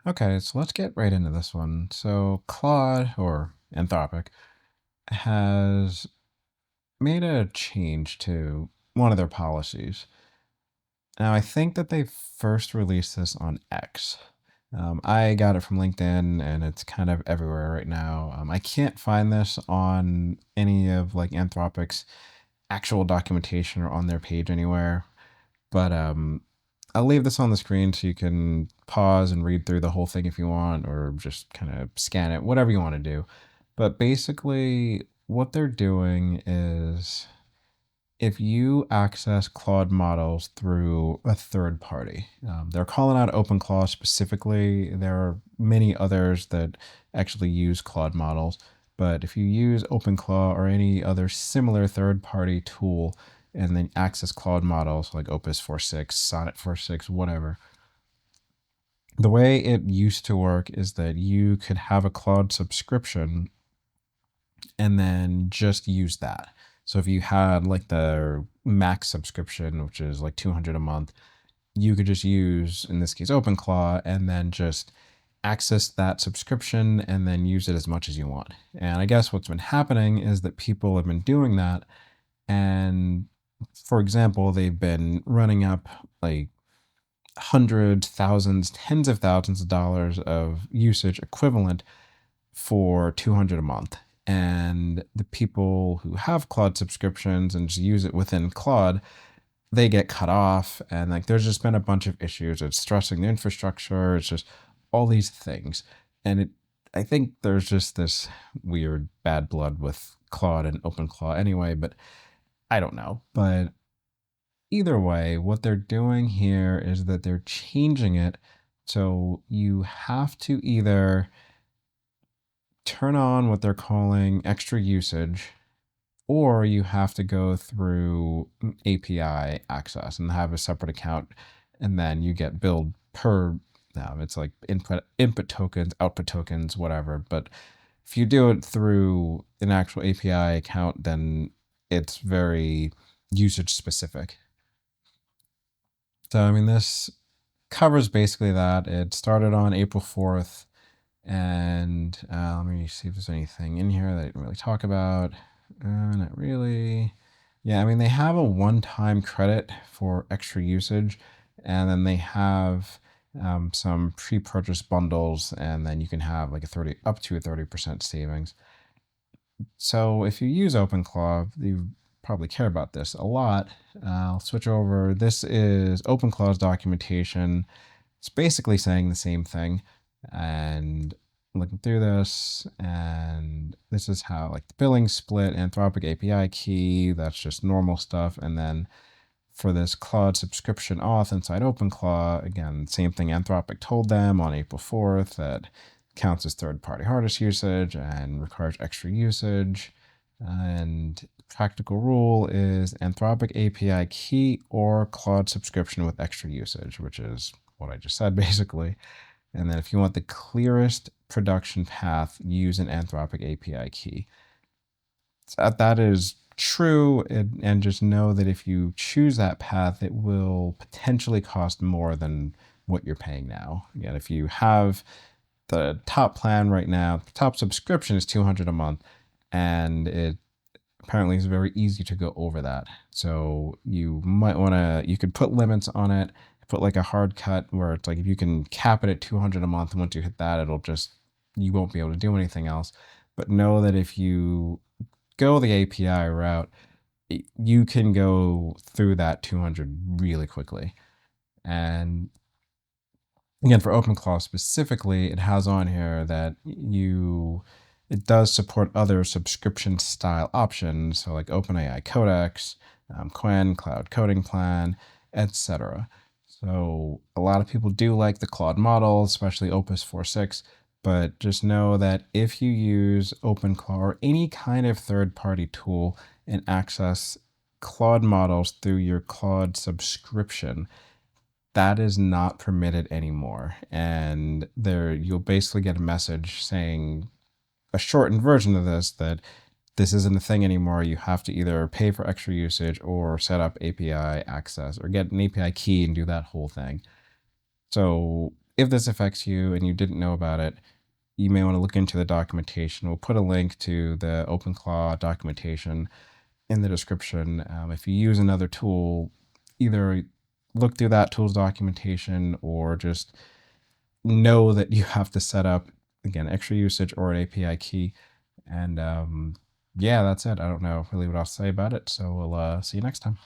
Okay, so let's get right into this one. So Claude, or Anthropic, has made a change to one of their policies. Now, I think that they first released this on X. I got it from LinkedIn, and it's kind of everywhere right now. I can't find this on any of like Anthropic's actual documentation or on their page anywhere. But I'll leave this on the screen so you can pause and read through the whole thing if you want, or just kind of scan it, whatever you want to do. But basically, what they're doing is if you access Claude models through a third party, they're calling out OpenClaw specifically. There are many others that actually use Claude models, but if you use OpenClaw or any other similar third party tool and then access Claude models like Opus 4.6, Sonnet 4.6, whatever, the way it used to work is that you could have a Claude subscription and then just use that. So if you had like the max subscription, which is like 200 a month, you could just use, in this case, OpenClaw, and then just access that subscription and then use it as much as you want. And I guess what's been happening is that people have been doing that. And for example, they've been running up like hundreds, thousands, tens of thousands of dollars of usage equivalent for 200 a month. And the people who have Claude subscriptions and just use it within Claude, they get cut off. And like there's just been a bunch of issues. It's stressing the infrastructure. It's just all these things. And I think there's just this weird bad blood with Claude and OpenClaw anyway, but I don't know. But either way, what they're doing here is that they're changing it. So you have to either turn on what they're calling extra usage, or you have to go through API access and have a separate account, and then you get billed per, it's like input tokens, output tokens, whatever. But if you do it through an actual API account, then it's very usage specific. So, I mean, this covers basically that. It started on April 4th. And let me see if there's anything in here that I didn't really talk about. Not really. Yeah, I mean, they have a one-time credit for extra usage, and then they have some pre-purchase bundles, and then you can have like up to a 30% savings. So if you use OpenClaw, you probably care about this a lot. I'll switch over. This is OpenClaw's documentation. It's basically saying the same thing. And looking through this, and this is how like the billing split, Anthropic API key, that's just normal stuff. And then for this Claude subscription auth inside OpenClaw, again, same thing Anthropic told them on April 4th, that counts as third-party hard disk usage and requires extra usage. And practical rule is Anthropic API key or Claude subscription with extra usage, which is what I just said basically. And then if you want the clearest production path, use an Anthropic API key. So that is true, and just know that if you choose that path, it will potentially cost more than what you're paying now. Again, if you have the top plan right now, the top subscription is 200 a month, and it apparently is very easy to go over that. So you might want to, you could put limits on it, put like a hard cut where it's like if you can cap it at 200 a month, and once you hit that, it'll just, you won't be able to do anything else. But know that if you go the API route, you can go through that 200 really quickly. And again, for OpenClaw specifically, it has on here that it does support other subscription style options, so like OpenAI Codex, Quen, Cloud Coding Plan, etc. So a lot of people do like the Claude model, especially Opus 4.6, but just know that if you use OpenClaw or any kind of third-party tool and access Claude models through your Claude subscription, that is not permitted anymore. And you'll basically get a message saying, a shortened version of this, that this isn't a thing anymore. You have to either pay for extra usage or set up API access or get an API key and do that whole thing. So if this affects you and you didn't know about it, you may want to look into the documentation. We'll put a link to the OpenClaw documentation in the description. If you use another tool, either look through that tool's documentation or just know that you have to set up, again, extra usage or an API key. And yeah, that's it. I don't know really what else to say about it. So we'll see you next time.